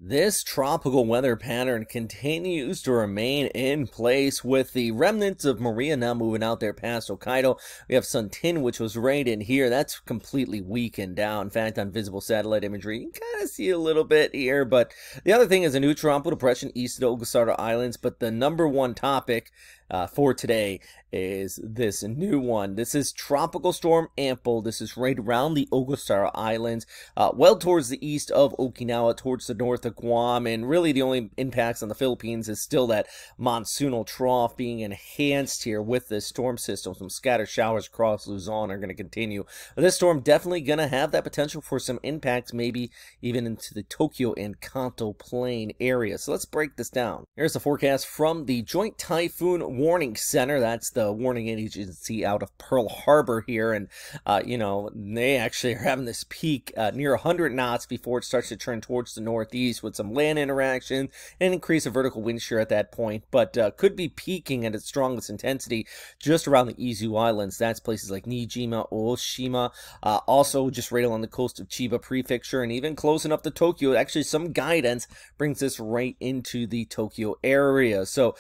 This tropical weather pattern continues to remain in place with the remnants of Maria now moving out there past Hokkaido. We have Suntin, which was right in here. That's completely weakened down. In fact, on visible satellite imagery, you can kind of see a little bit here. But the other thing is a new tropical depression east of the Ogasawara Islands. But the number one topic for today is this new one. This is Tropical Storm Ampil. This is right around the Ogasawara Islands, well towards the east of Okinawa, towards the north of Guam, and really the only impacts on the Philippines is still that monsoonal trough being enhanced here with this storm system. Some scattered showers across Luzon are going to continue. But this storm definitely going to have that potential for some impacts, maybe even into the Tokyo and Kanto Plain area. So let's break this down. Here's the forecast from the Joint Typhoon Warning Center. That's the warning agency out of Pearl Harbor here, and they actually are having this peak near 100 knots before it starts to turn towards the northeast with some land interaction and increase of vertical wind shear at that point, but could be peaking at its strongest intensity just around the Izu Islands. That's places like Niijima, Oshima, also just right along the coast of Chiba Prefecture, and even close enough to Tokyo. Actually, some guidance brings this right into the Tokyo area. So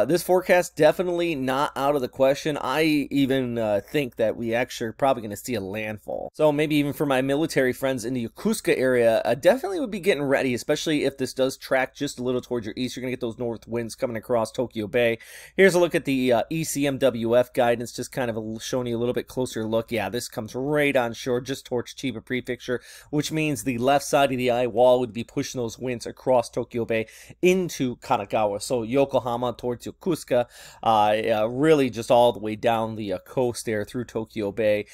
this forecast definitely not out of the question. I even think that we actually are probably going to see a landfall. So maybe even for my military friends in the Yokosuka area, definitely would be getting ready, especially if this does track just a little towards your east. You're going to get those north winds coming across Tokyo Bay. Here's a look at the ECMWF guidance, just kind of showing you a little bit closer look. Yeah, this comes right on shore, just towards Chiba Prefecture, which means the left side of the eye wall would be pushing those winds across Tokyo Bay into Kanagawa. So Yokohama towards Yokosuka, really just all the way down the coast there through Tokyo Bay.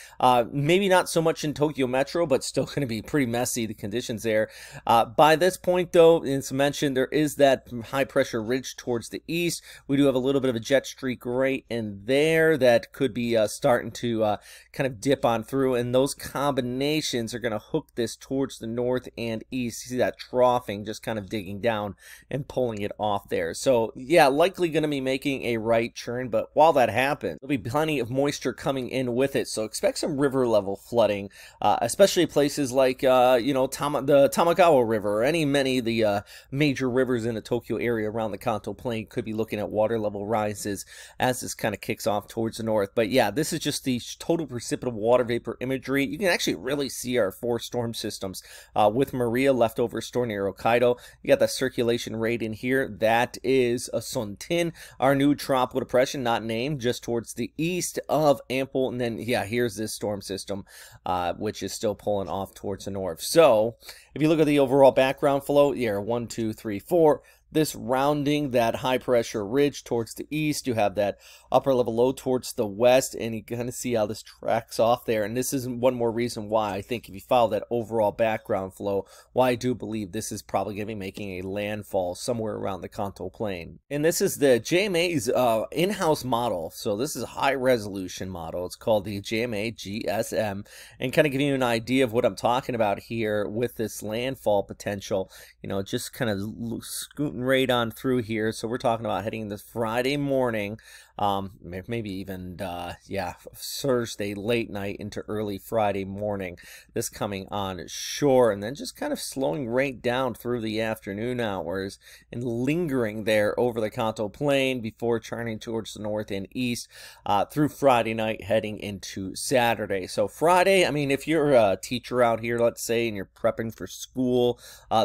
Maybe not so much in Tokyo Metro, but still going to be pretty messy, the conditions there. By this point, though, as mentioned, there is that high pressure ridge towards the east. We do have a little bit of a jet streak right in there that could be starting to kind of dip on through, and those combinations are going to hook this towards the north and east. You see that troughing just kind of digging down and pulling it off there. So yeah, likely going to be making a right turn, but while that happens, there'll be plenty of moisture coming in with it. So expect some river level flooding, especially places like the Tamagawa River, or many of the major rivers in the Tokyo area around the Kanto Plain could be looking at water level rises as this kind of kicks off towards the north. But yeah, this is just the total precipitative water vapor imagery. You can actually really see our four storm systems with Maria leftover store near Hokkaido. You got the circulation rate in here. That is a Suntin, our new tropical depression, not named, just towards the east of Ampil. And then yeah, here's this storm system which is still pulling off towards the north. So if you look at the overall background flow, yeah, 1, 2, 3, 4. This rounding that high pressure ridge towards the east, you have that upper level low towards the west, and you kind of see how this tracks off there. And this is one more reason why I think if you follow that overall background flow, why I do believe this is probably going to be making a landfall somewhere around the Kanto Plain. And this is the JMA's in-house model. So this is a high resolution model. It's called the JMA GSM, and kind of giving you an idea of what I'm talking about here with this landfall potential. Just kind of scooting right on through here. So we're talking about heading this Friday morning, maybe even Thursday late night into early Friday morning, this coming on shore, and then just kind of slowing right down through the afternoon hours and lingering there over the Kanto Plain before turning towards the north and east through Friday night, heading into Saturday. So Friday, I mean, if you're a teacher out here, let's say, and you're prepping for school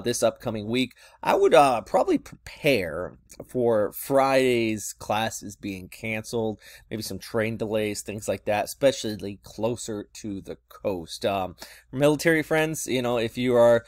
this upcoming week, I would probably prepare for Friday's classes being canceled, maybe some train delays, things like that, especially closer to the coast. Military friends, if you are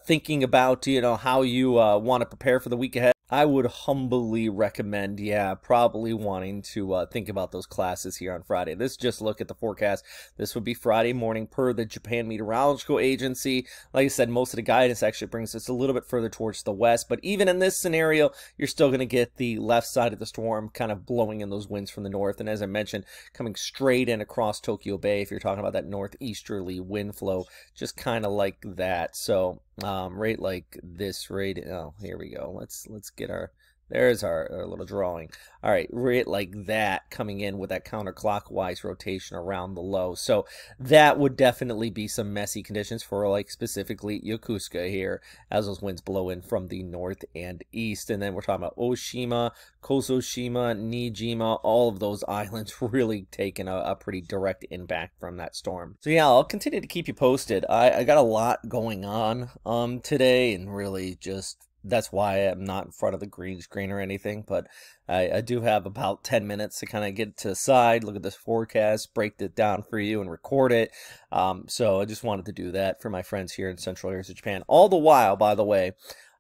thinking about how you want to prepare for the week ahead, I would humbly recommend, probably wanting to think about those classes here on Friday. This just look at the forecast. This would be Friday morning per the Japan Meteorological Agency. Like I said, most of the guidance actually brings us a little bit further towards the west, but even in this scenario, you're still going to get the left side of the storm kind of blowing in those winds from the north. And as I mentioned, coming straight in across Tokyo Bay, if you're talking about that northeasterly wind flow, just kind of like that. So right like this, right? Oh, here we go. Let's get our There's our little drawing. All right, right like that, coming in with that counterclockwise rotation around the low. So that would definitely be some messy conditions for like specifically Yokosuka here as those winds blow in from the north and east. And then we're talking about Oshima, Kososhima, Nijima, all of those islands really taking a pretty direct impact from that storm. So yeah, I'll continue to keep you posted. I got a lot going on today, and really just that's why I'm not in front of the green screen or anything, but I do have about 10 minutes to kind of get to the side, look at this forecast, break it down for you, and record it. So I just wanted to do that for my friends here in central areas of Japan. All the while, by the way,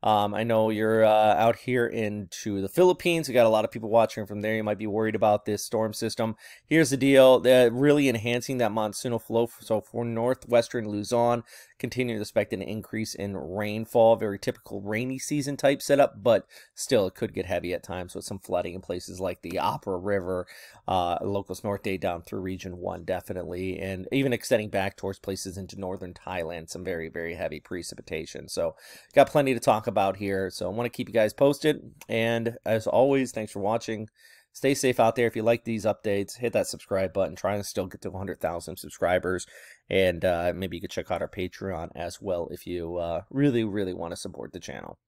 I know you're out here into the Philippines. We got a lot of people watching from there. You might be worried about this storm system. Here's the deal. They're really enhancing that monsoonal flow. So for northwestern Luzon, continue to expect an increase in rainfall. Very typical rainy season type setup, but still it could get heavy at times with some flooding in places like the Opera River, Locos Norte down through Region 1 definitely, and even extending back towards places into northern Thailand, some very, very heavy precipitation. So got plenty to talk about here. So I want to keep you guys posted. And as always, thanks for watching. Stay safe out there. If you like these updates, hit that subscribe button. Trying to still get to 100,000 subscribers. And maybe you could check out our Patreon as well if you really, really want to support the channel.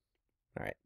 All right.